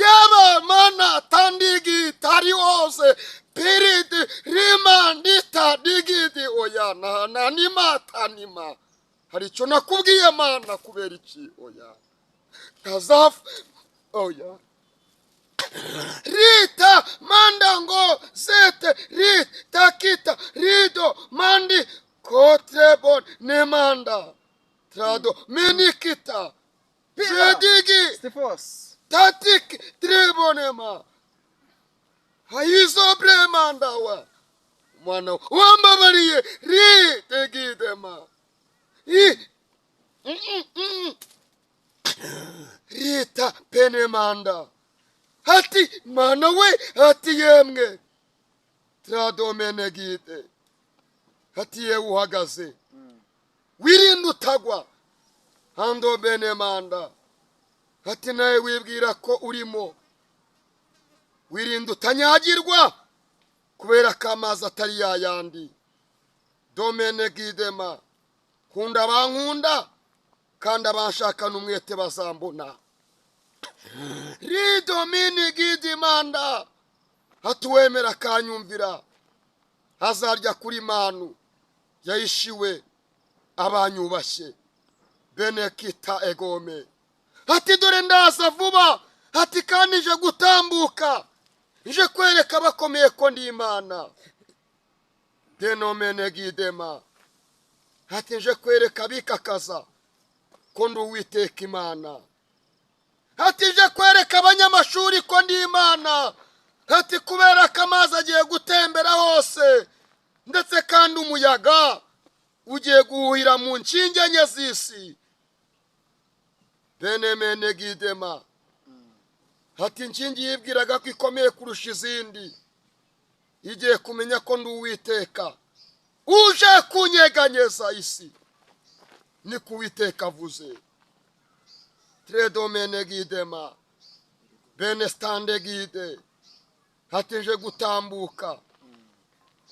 yaba mana tandigi tariose piridi rimandita digidi oya na nima tanima. Hari icyo nakubwiye mana kubera iki oya tazaf oya Rita mandango zete rita kita rido mandi kotrebon nemanda trado minikita pedigi Stefos. tatik trebonema haizo bremanda wa mwana wambabariye ritegidema Rita penemanda hati mana we hati yemwe tradomene gite hati ye uhagaze wirinde utagwa hando benemanda hati nawe wibwira ko urimo wirinde utanyagirwa kubera ko amazi atari yayandi domene gidema kunda bankunda kandi abanshakana umwete bazambona ridomini gidimanda hatuwemera kanyumvira hazarya kuri manu yayishiwe abanyubashye benekita egome hati dore ndaza vuba hati kandi nje gutambuka nje kwereka abakomeye ko ndi Imana denomene gidema hati nje kwereka abikakaza ko ndi Uwiteka Imana hati nje kwereka abanyamashuri ko ndi Imana hati kubera ko amazi agiye gutembera hose ndetse kandi umuyaga ugiye guhuhira mu nshinge enye z'isi benemene gidema hati inshinge yibwiraga ko ikomeye kurusha izindi igiye kumenya ko ndi Uwiteka uje kunyeganyeza isi ni ku Uwiteka avuze tredomene gidema benestande gide hati nje gutambuka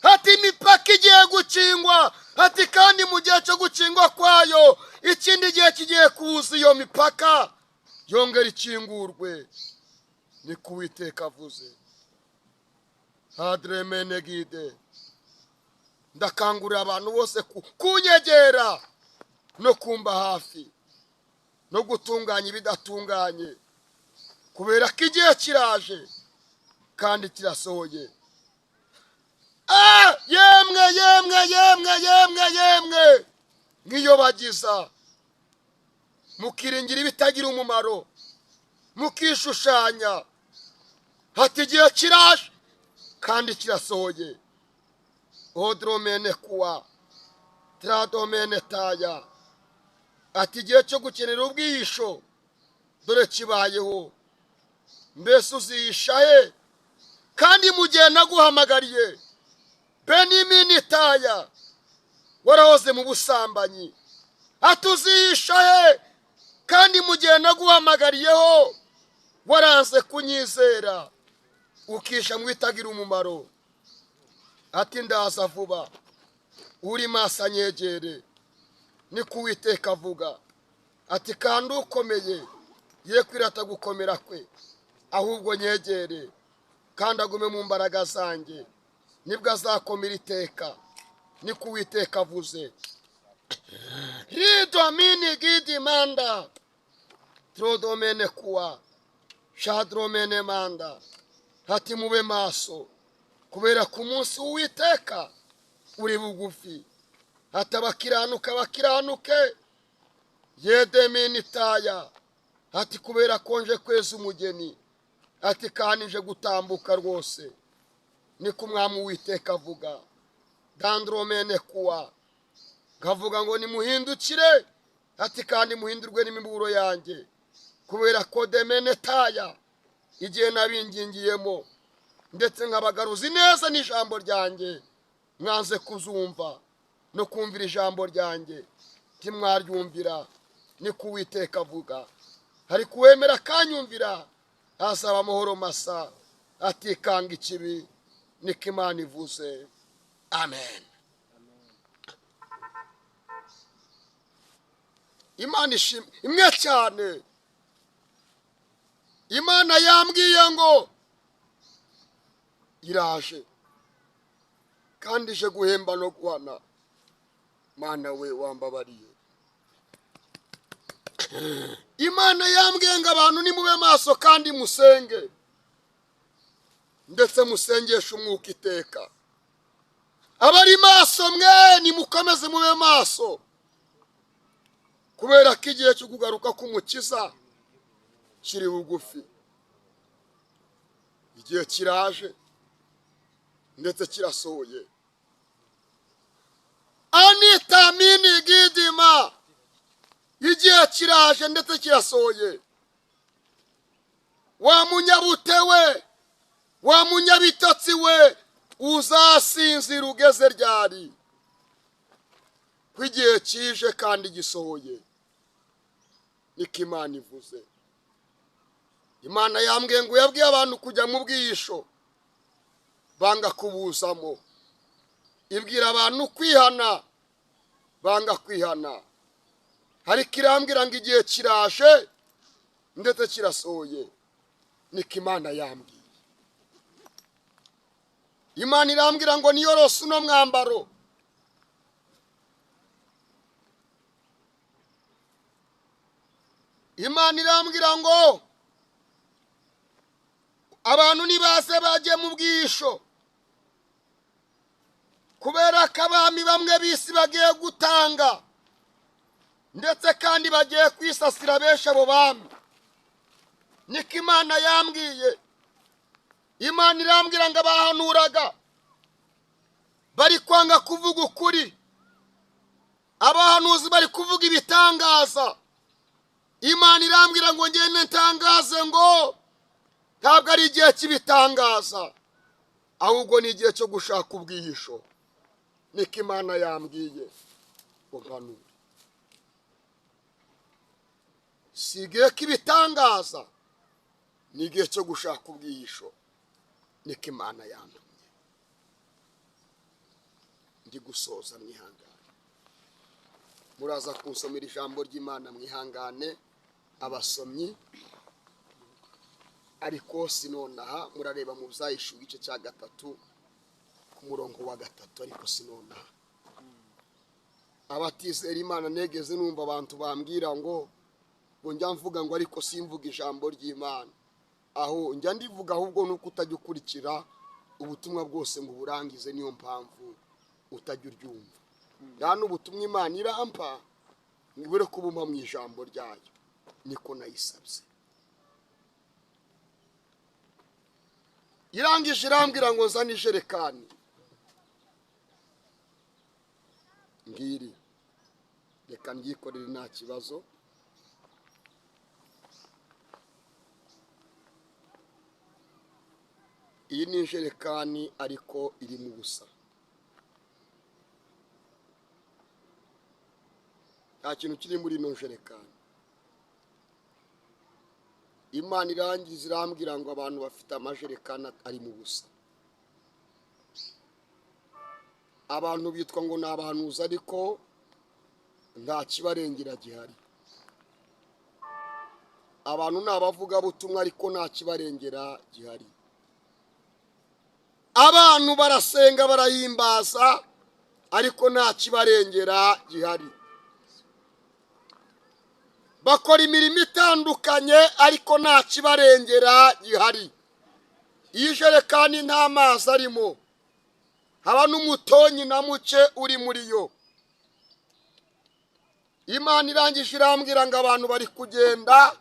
hati imipaka igiye gucingwa hati kandi mu gihe cyo gucingwa kwayo ikindi gihe kigiye kuza iyo mipaka yongera ikingurwe ni ku Uwiteka avuze hadremene gide ndakangurira abantu bose kunyegera no kumba hafi no gutunganya ibidatunganye kubera ko igihe kiraje kandi kirasohoye yemwe nk'iyo bagiza mukiringira ibitagira umumaro mukishushanya hati igihe kiraje kandi kirasohoye odromene kuwa tradomene taya ati igihe cyo gukenera ubwihisho dore kibayeho mbese uzihisha he kandi mu gihe naguhamagariye benimini taya warahoze mu busambanyi atuzihisha he kandi mu gihe naguhamagariyeho waranze kunyizera ukisha mu bitagira umumaro ati ndaza vuba uri maso anyegere ni ku Uwiteka avuga ati kandi ukomeye ye kwirata gukomera kwe ahubwo nyegere kandi agume mu mbaraga zanjye nibwo azakomera iteka ni ku Uwiteka avuze ridomini gidimanda trodomene kuwa shadromene manda hati mube maso kubera ku munsi w'Uwiteka uri bugufi hati abakiranuka bakiranuke yedemini taya hati kubera konje kweza umugeni ati kandi nje gutambuka rwose ni ku mwami Uwiteka avuga dandromene kuwa ngavuga ngo nimuhindukire ati kandi muhindurwe n'imiburo yanjye kubera ko demene taya igihe nabingingiyemo ndetse nkabagaruzi neza n'ijambo ryanjye mwanze kuzumva no kumvira ijambo ryanjye timwaryumvira ni ku Uwiteka avuga hari kuwemera kanyumvira asaba amahoro masa atikanga ikibi niko Imana ivuze amen. Imana ishimwe imwe cyane imana yambwiye ngo iraje kandi ije guhemba no guhana. Mana we wambabariye. Imana yambwiye ngo abantu nimube maso kandi musenge, ndetse musengesha umwuka iteka. Abari maso mwe nimukomeze mube maso, kubera ko igihe cyo kugaruka k'umukiza kiri bugufi. Igihe kiraje ndetse kirasohoye. Anita mini gidima, igihe kiraje ndetse kirasohoye. Wa munyabute we, wa munyabitotsi we, uzasinzira ugeze ryari? Ko igihe kije kandi gisohoye, niko Imana ivuze. Imana yambwiye ngo yabwiye abantu kujya mu bwihisho, banga kubuzamo. Ibwira abantu kwihana, banga kwihana. Ariko irambwira ngo igihe kiraje ndetse kirasohoye, niko Imana yambwiye. Imana irambwira ngo niyorose uno mwambaro. Imana irambwira ngo abantu nibaze bajye mu bwihisho, kubera ko abami bamwe bisi bagiye gutanga, ndetse kandi bagiye kwisasira benshi abo bami. Niko Imana yambwiye. Imana irambwira ngo abahanuraga bari kwanga kuvuga ukuri, abahanuzi bari kuvuga ibitangaza. Imana irambwira ngo ngende ntangaze ngo ntabwo ari igihe cy'ibitangaza, ahubwo ni igihe cyo gushaka ubwihisho. Niko Imana yambwiye ngo mpanure. Si igihe k'ibitangaza, ni igihe cyo gushaka ubwihisho. Niko Imana yantumye. Ndi gusoza mwihangane. Muraza kunsomera ijambo ry'Imana mwihangane abasomyi. Ariko sinonaha murareba mu Byahishuwe igice cya 3 ku murongo wa 3, ariko sinonaha. Abatizera Imana negeze numva abantu bambwira ngo njya mvuga ngo ariko simvuga ijambo ry'Imana. Aho njya ndivuga ahubwo nuko utajya ukurikira ubutumwa bwose ngo burangize, niyo mpamvu utajya uryumva. Nta ubutumwa Imana irampa ngibure kubuma mu ijambo ryayo, niko nayisabye. Irangije irambwira ngo nzane ijerekani. Ngiri reka ngikorere nta kibazo. Iyi ni ijerekani ariko iri mu busa, nta kintu kiri muri ino jerekani. Imana irangiza irambwira ngo abantu bafite amajerekani ari mu busa. Abantu bitwa ngo ni abahanuzi ariko nta kibarengera gihari. Abantu ni abavugabutumwa ariko nta kibarengera gihari. Abantu barasenga barahimbaza ariko nta kibarengera gihari. Bakora imirimo itandukanye ariko nta kibarengera gihari. Iyi jerekani nta mazi arimo, haba n'umutonyi na muke uri muri yo. Imana irangije irambwira ngo abantu bari kugenda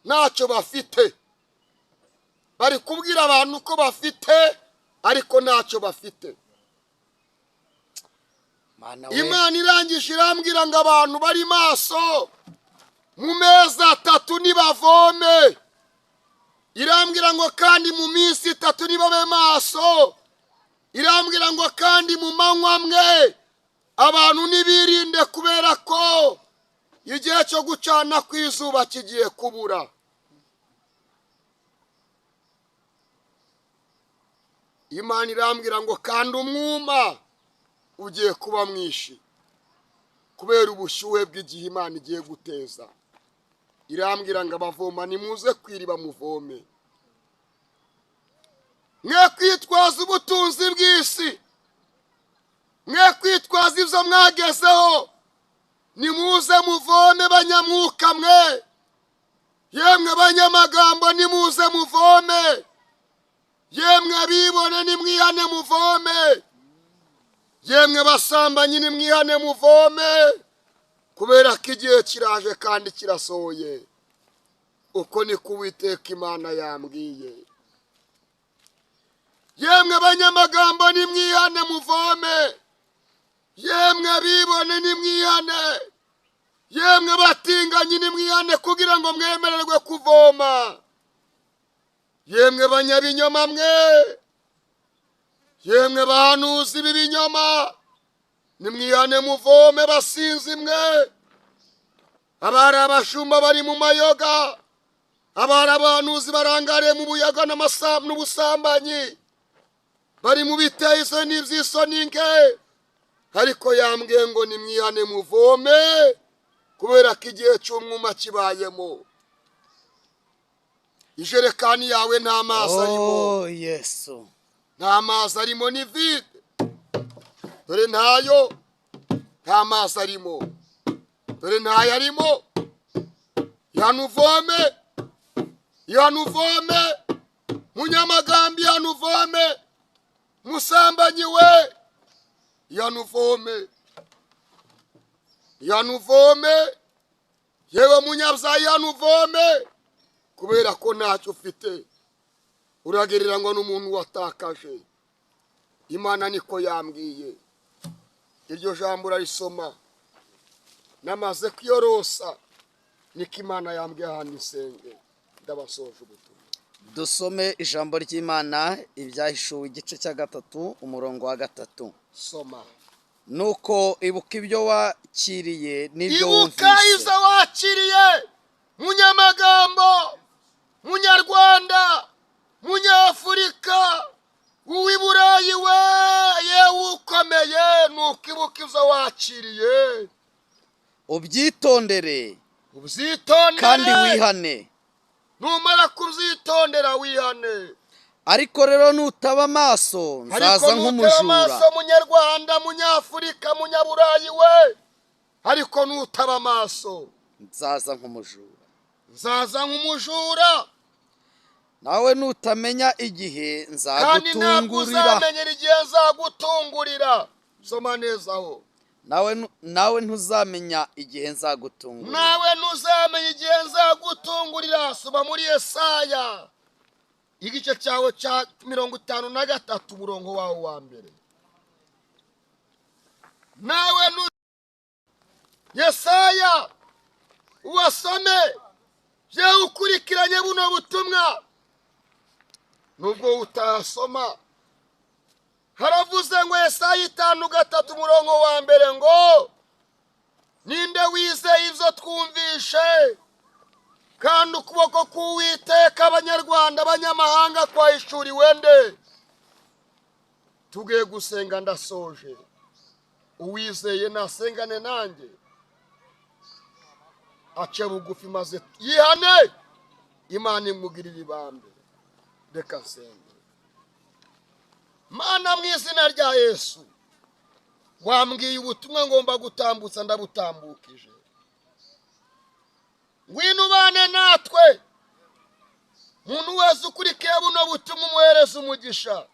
ntacyo bafite, bari kubwira abantu ko bafite ariko ntacyo bafite. Imana irangije irambwira ngo abantu bari maso mu mezi 3 nibavome. Irambwira ngo kandi mu minsi 3 nibabe maso. Irambwira ngo kandi mu manywa mwe abantu nibirinde, kubera ko igihe cyo gucana kw'izuba kigiye kubura. Imana irambwira ngo kandi umwuma ugiye kuba mwinshi kubera ubushyuhe bw'igihe Imana igiye guteza. irambwira ngo abavoma nimuze kwiriba muvome. Mwe kwitwaza ubutunzi bw'isi, mwe kwitwaza ibyo mwagezeho, nimuze muvome banyamwuka mwe. Yemwe banyamagambo nimuze muvome, yemwe bibone nimwihane muvome, yemwe basambanyi nimwihane muvome, kubera ko igihe kiraje kandi kirasohoye. Uko niko Uwiteka Imana yambwiye. Yemwe banyamagambo nimwihane muvome, yemwe bibone nimwihane, yemwe batinganyi nimwihane kugira ngo mwemererwe kuvoma. Yemwe banyabinyoma mwe, yemwe bahanuzi b'ibinyoma nimwihane muvome basinzi mwe. Abari abashumba bari mu mayoga, abari abahanuzi barangariye mu buyaga n'ubusambanyi, bari mu biteye isoni n'iby'isoni nke. Ariko yambwiye ngo nimwihane muvome, kubera ko igihe cy'umwuma kibayemo. Ijerekani yawe nta mazi arimo. Yesu, nta mazi arimo, ni vide. Dore ntayo, nta mazi arimo. Dore ntayo arimo. Yanuvome, yanuvome, munyamagambi yanuvome, musambanyi we yanuvome, yanuvome, yewe munyabyaha yanuvome, kubera ko ntacyo ufite uragereranywa n'umuntu watakaje. Imana niko yambwiye. Iryo jambo urarisoma, namaze kwiyorosa, niko Imana yambwiye ahantu isenge. Ndabasoje ubutumwa. dusome ijambo ry'Imana, Ibyahishuwe igice cya 3 umurongo wa 3. Soma. Nuko ibuka ibyo wakiriye n'ibyo Ibuka wumvise. izo wakiriye, munyamagambo, munyarwanda, munyafurika, uw'i Burayi we, yewe ukomeye, nuko ibuka izo wakiriye. Ubyitondere Ubyitondere kandi wihane. numara kubyitondera wihane. Ariko rero nutaba amaso nzaza nk'umujura. amaso munyarwanda, munyafurika, munyaburayi we, ariko nutaba amaso Nzaza nk'umujura. nzaza nk'umujura. Nawe nutamenya igihe Kandi ntabwo nzagutungurira. uzamenyera igihe nzagutungurira. Soma neza aho. Nawe ntuzamenya igihe nzagutungurira. Nawe ntuzamenya igihe nzagutungurira. Soma muri Yesaya igice cyawe cya 53 umurongo wawe wa mbere. Nawe Yesaya uwasome bye ukurikiranye buno butumwa, nubwo utasoma. Haravuze ngo Yesaya 5:3 umurongo wa mbere ngo ninde wizeye ibyo twumvishe, kandi ukuboko k'Uwiteka abanyarwanda abanyamahanga kwahishuriwe nde. Tugiye gusenga, ndasoje. Uwizeye nasengane nanjye, ace bugufi maze yihane, Imana imugirira ibambe. Reka nsenge. Mana, mu izina rya Yesu, wambwiye ubutumwa ngomba gutambutsa, ndabutambukije. Ngwino ubane natwe, muntu wese ukurikiye buno butumwa umuhereze umugisha.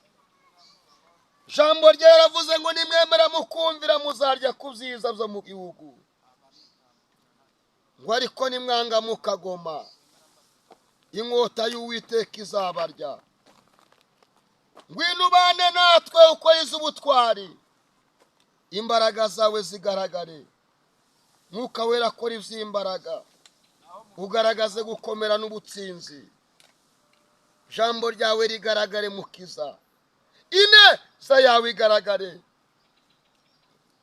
Jambo rye yaravuze ngo nimwemera mukumvira muzarya ku byiza byo mu gihugu, ngo ariko nimwanga mukagoma inkota y'Uwiteka izabarya. Ngwino ubane natwe ukora ubutwari, imbaraga zawe zigaragare. Mwuka wera akora iby'imbaraga, ugaragaze gukomera n'ubutsinzi. Jambo ryawe rigaragare mukiza, ineza yawe igaragare.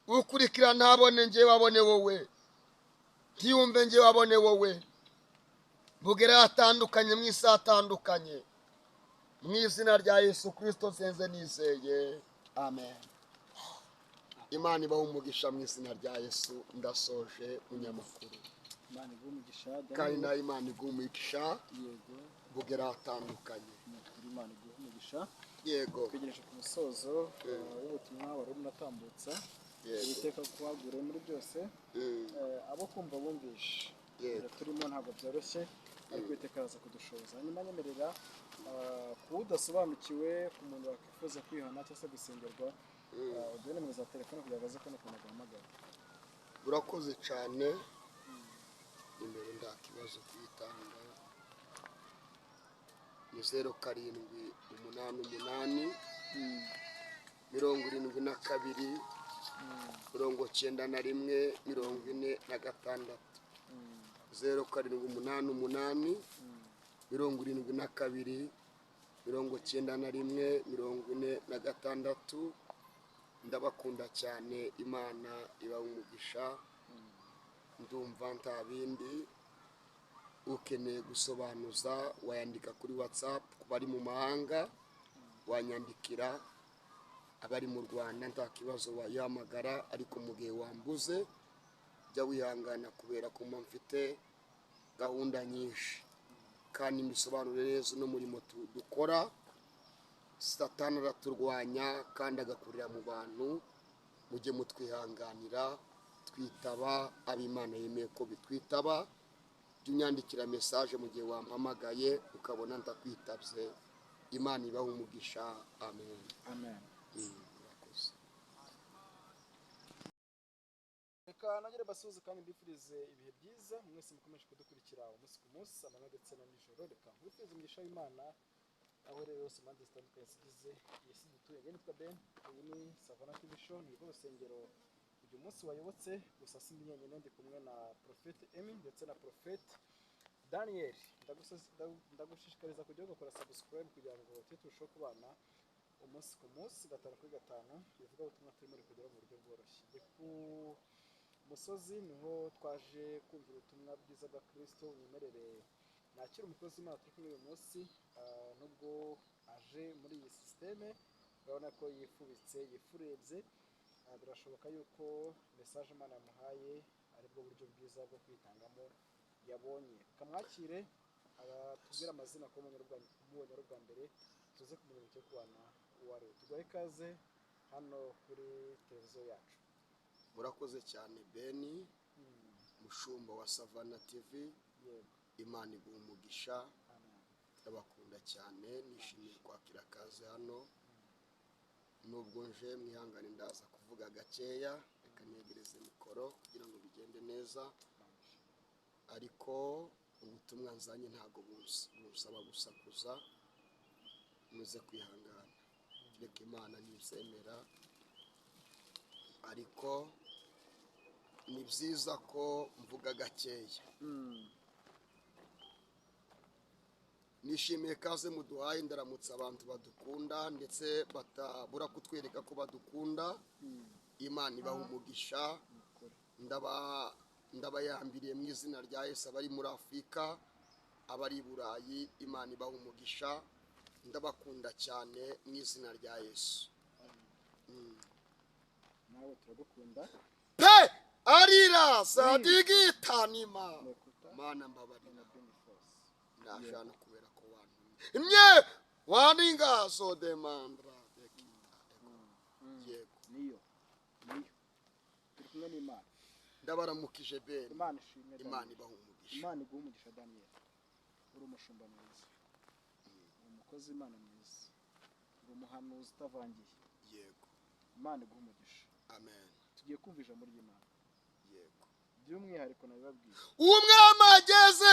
Ukurikira ntabone njye wabone wowe, ntiyumve njye wabone wowe. Bugere atandukanye mu isi atandukanye, mu izina rya Yesu Kristo nsenze nizeye, amen. Imana ibahe umugisha mu izina rya Yesu. Ndasoje munyamakuru. Imana iguhe umugisha kandi Daniel. nawe Imana iguhe umugisha Yego, bugera ahatandukanye. ni ukuri Imana iguhe umugisha. Yego Twegereje ku musozo w'ubutumwa wari unatambutsa. yego Uwiteka kuhagure muri byose. Abo kumva bumvishe. Yego. Turimo ntabwo byoroshye, ariko Uwiteka araza kudushoboza. Hanyuma nyemerera kuba udasobanukiwe ku muntu wakwifuza kwihana cyangwa se gusengerwa, uduhe nimero za telefone kugira ngo aze kubona ukuntu aguhamagara. urakoze cyane. Imbere nta kibazo kuyitanga ni 0788 72 91 46 0788 72 91 46. Ndabakunda cyane, Imana iba umugisha. Ndumva nta bindi ukeneye gusobanuza wayandika kuri WhatsApp. Ku bari mu mahanga wanyandikira, abari mu Rwanda nta kibazo wayihamagara, ariko mu gihe wambuze jya wihangana kubera ko mfite gahunda nyinshi kandi mbisobanure neza n'umurimo dukora. Satani araturwanya kandi agakurira mu bantu, mujye mutwihanganira. Twitaba ab'Imana yemeye ko bitwitaba. Jya unyandikira message mu gihe wampamagaye ukabona ndakwitabye. Imana ibahe umugisha. Amen. Amen. Murakoze. Reka nagere basuhuze kandi mbifurize ibihe byiza mwese mukomeje kudukurikira umunsi ku munsi, amanywa ndetse na nijoro. Reka nkwifurize umugisha w'Imana aho rero hose impande zitandukanye zigize iyi si dutuye. Njye nitwa Ben, iyi ni Savannah TV Show, ni rwo rusengero uyu munsi wayobotse. Gusa si njyenyine, ndi kumwe na Prophet Emmy ndetse na Prophet Daniel. Ndagushishikariza kujya ugakora subscribe kugira ngo tujye turushaho kubana umunsi ku munsi, 5 kuri 5. Bivuga ubutumwa turimo kugera mu buryo bworoshye. Ndi ku musozi niho twaje kumva ubutumwa bwiza bwa Kristo. Unyemerere nakira umukozi w'Imana turi kumwe uyu munsi, nubwo aje muri iyi sisiteme urabona ko yifubitse yifurebye. Birashoboka yuko message Imana yamuhaye aribwo buryo bwiza bwo kwitangamo yabonye. Kamwakire abatubwira amazina ko mubonye ari ubwa mbere, tuze kumenya icyo kubana uwo ari we. Tugahe ikaze hano kuri televiziyo yacu. Murakoze cyane Ben, mushumba wa Savannah TV. Yego. Imana iguhe umugisha. Amen. Ndabakunda cyane, nishimiye kwakira akaze hano. Nubwo nje mwihangane ndaza kuvuga gakeya, reka negereze mikoro kugira ngo bigende neza. Ariko ubutumwa nzanye ntago busaba gusakuza, muze kwihangana. Reka Imana nizemera, ariko ni byiza ko mvuga gakeya. Nishimiye kaze muduhaye. Ndaramutse abantu badukunda ndetse batabura kutwereka ko badukunda. Imana ibaha umugisha. Ndabayambiriye mu izina rya Yesu. Abari muri Afurika, abari i Burayi, Imana ibaha umugisha. Ndabakunda cyane mu izina rya Yesu. Nawe turagukunda. Pe arira sadigitanima. Mana mbabarira. Ndashana kubera ko wantumye waninga so demandra dekita. Yego. Niyo turi kumwe n'Imana. Ndabaramukije Ben. Imana ishimwe. Imana ibaha umugisha. Imana iguhe umugisha Daniel. Uri umushumba mwiza, umukozi Imana mwiza, uri umuhanuzi utavangiye. Yego. Imana iguhe umugisha. Amen. Tugiye kumva ijambo ry'Imana. Yego. By'umwihariko nabibabwiye. Umwami ageze